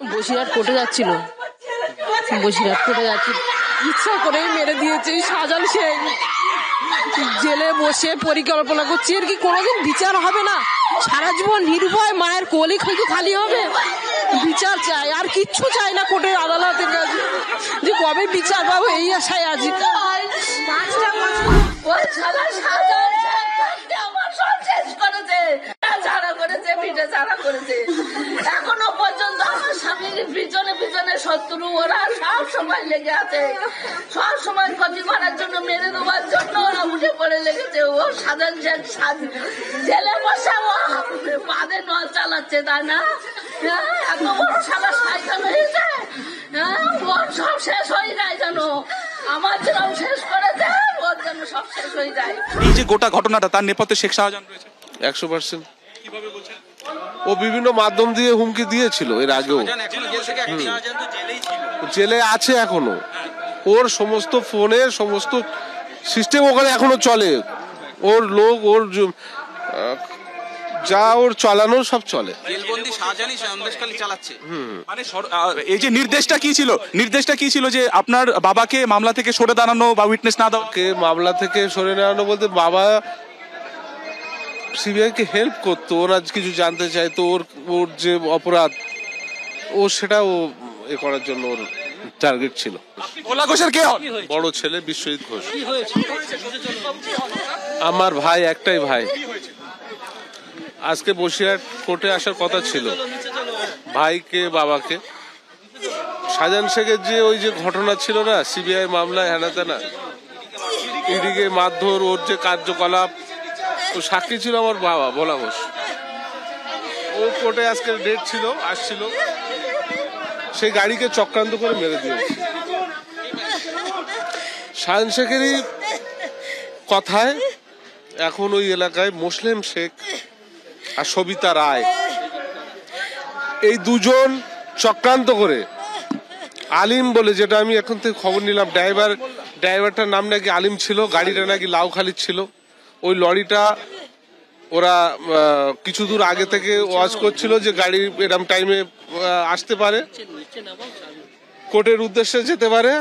বসিরহাট কোর্টে যাচ্ছিল, ইচ্ছা করে মেরে দিয়েছে শাহজাহান শেখ। জেলে বসে পরিকল্পনা করছি, এর কি কোনোদিন বিচার হবে না? সারা জীবন নির্ভয় মায়ের কোলে খালি হবে। বিচার চাই, আর কিচ্ছু চাই না কোর্টের আদালতের কাছে, যে কবে বিচার পাবো এই আশায় আছি। এখনো পর্যন্ত আমার স্বামীর পিছনে পিছনে শত্রু, ওরা সব সময় লেগে আছে, সব সময় ক্ষতি করার জন্য, মেরে দেওয়ার জন্য ওরা উঠে পড়ে লেগেছে। ও সাধারণ জেলে বসে ও পাদে নল চালাচ্ছে, তাই না? এত বড় সাদা শয়তান হয়েছে, ওর সব শেষ হয়ে যায় যেন, আমার যেরকম শেষ করেছে ওর জন্য সব শেষ হয়ে যায়। এই যে গোটা ঘটনাটা, তার নেপথ্যে শেখ শাহজাহান রয়েছে 100%। ও বিভিন্ন মাধ্যম দিয়ে হুমকি দিয়েছিল এর আগেও, জেলে আছে এখনো। ওর সমস্ত ফোনের সমস্ত সিস্টেম ওখানে এখনো চলে, ওর লোক, ওর যা ওর চালানো সব চলে। জেলবন্দি শাহজাহানই সন্দেশখালী চালাচ্ছে। মানে এই যে নির্দেশটা কি ছিল যে আপনার বাবাকে মামলা থেকে সরে দাঁড়ানো বা উইটনেস না দেওয়া? মামলা থেকে সরে দাঁড়ানো বলতে, বাবা সিবিআই কে হেল্প করতো, ওরা কিছু জানতে চাইতো, ওর যে অপরাধ ও সেটা ও এ করার জন্য ওর টার্গেট ছিল। ভোলা ঘোষের কে হন? বড় ছেলে বিশ্বজিৎ ঘোষ। আমার ভাই, একটাই ভাই। আজকে বসিরহাট কোর্টে আসার কথা ছিল ভাইকে, বাবাকে। শাহজাহান শেখের যে ওই যে ঘটনা ছিল না, সিবিআই মামলায় হেনা তেনা, ইডিকে মারধর, ওর যে কার্যকলাপ, তো সাক্ষী ছিল আমার বাবা ভোলা ঘোষ। ও কোর্টে আজকে ডেট ছিল, আসছিল, সেই গাড়িকে চক্রান্ত করে মেরে দিয়েছে। শাহজাহান শেখেরই কথায় এখন ওই এলাকায় মোসলেম শেখ আর সবিতা রায়, এই দুজন চক্রান্ত করে, আলিম বলে, যেটা আমি এখন থেকে খবর নিলাম, ড্রাইভারটার নাম নাকি আলিম ছিল, গাড়িটা নাকি লাউখালির ছিল। ওই লরিটা ওরা কিছু দূর আগে থেকে ওয়াচ করছিল যে গাড়ি এরকম টাইমে আসতে পারে, কোর্টের উদ্দেশ্যে যেতে পারে,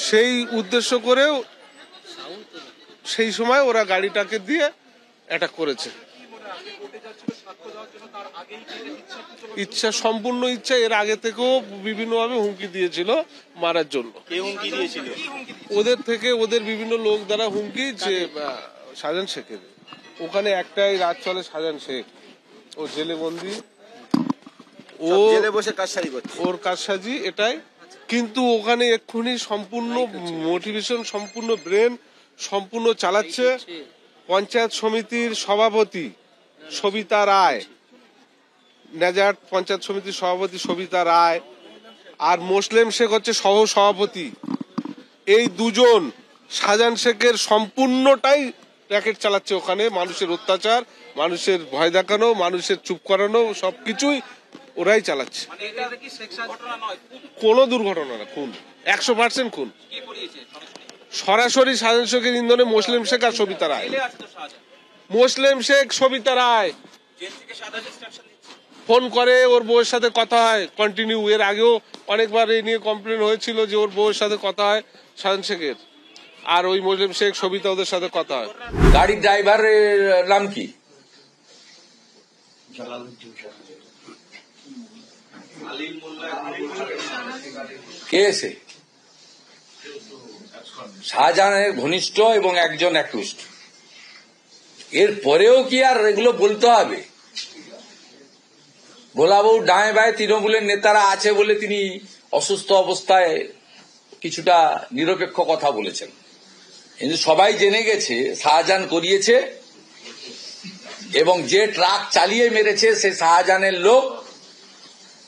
সেই উদ্দেশ্য করেও সেই সময় ওরা গাড়িটাকে দিয়ে অ্যাটাক করেছে। ইচ্ছা, সম্পূর্ণ ইচ্ছা। এর আগে থেকেও বিভিন্ন ভাবে হুমকি দিয়েছিল মারার জন্য। ওদের থেকে, ওদের বিভিন্ন লোক দ্বারা হুমকি, যে শাহজাহান শেখের ওখানে একটাই রাত চলে, শাহজাহান শেখ ও জেলে বন্দি, ও জেলে বসে কারসাজি করছে, ওর কারসাজি এটাই। কিন্তু ওখানে এক্ষুনি সম্পূর্ণ মোটিভেশন, সম্পূর্ণ ব্রেন সম্পূর্ণ চালাচ্ছে পঞ্চায়েত সমিতির সভাপতি সবিতা রায়, নেজার পঞ্চায়েত সমিতির সভাপতি সবিতা রায়, আর মোসলেম শেখ হচ্ছে সহ সভাপতি। এই দুজন শাহজাহান শেখের সম্পূর্ণটাই র্যাকেট চালাচ্ছে ওখানে। মানুষের অত্যাচার, মানুষের ভয় দেখানো, মানুষের চুপ করানো, সবকিছুই ওরাই চালাচ্ছে। কোনো দুর্ঘটনা না, খুন, 100% খুন। সরাসরি শাহজাহান শেখের ইন্ধনে মোসলেম শেখ আর সবিতা রায়। মোসলেম শেখ, সবিতা রায় ফোন করে, ওর বউয়ের সাথে কথা হয় কন্টিনিউ। এর আগেও অনেকবার এই নিয়ে কমপ্লেন হয়েছিল যে ওর বউয়ের সাথে কথা হয় শাহজাহান শেখের, আর ওই মোসলেম শেখ, সবিতা, ওদের সাথে কথা হয়। গাড়ির ড্রাইভারের নাম কি? কে সে? শাহজাহানের ঘনিষ্ঠ এবং একজন অ্যাকিউজড। এর পরেও কি আর এগুলো বলতে হবে? ভোলাবাবু ডায়ে বায়ে তৃণমূলের নেতারা আছে বলে তিনি অসুস্থ অবস্থায় কিছুটা নিরপেক্ষ কথা বলেছেন, কিন্তু সবাই জেনে গেছে শাহজাহান করিয়েছে, এবং যে ট্রাক চালিয়ে মেরেছে সে শাহজাহানের লোক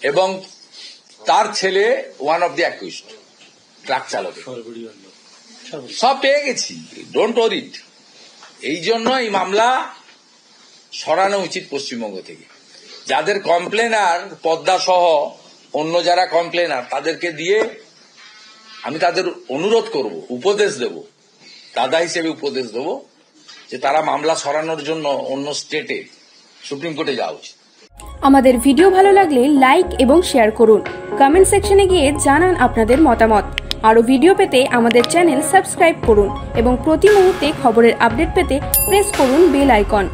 এবং তার ছেলে one of the accused, truck চালক। সব পেয়ে গেছি, ডোন্ট ওয়ারি। এই জন্য এই মামলা সরানো উচিত পশ্চিমবঙ্গ থেকে। যাদের কমপ্লেনার, পদ্মা সহ অন্য যারা কমপ্লেনার, তাদেরকে দিয়ে আমি তাদের অনুরোধ করব, উপদেশ দেব, দাদা হিসেবে উপদেশ দেব, যে তারা মামলা সরানোর জন্য অন্য স্টেটে সুপ্রিম কোর্টে যাওয়া উচিত। আমাদের ভিডিও ভালো লাগলে লাইক এবং শেয়ার করুন। কমেন্ট সেকশনে গিয়ে জানান আপনাদের মতামত। আরও ভিডিও পেতে আমাদের চ্যানেল সাবস্ক্রাইব করুন এবং প্রতি মুহূর্তে খবরের আপডেট পেতে প্রেস করুন বেল আইকন।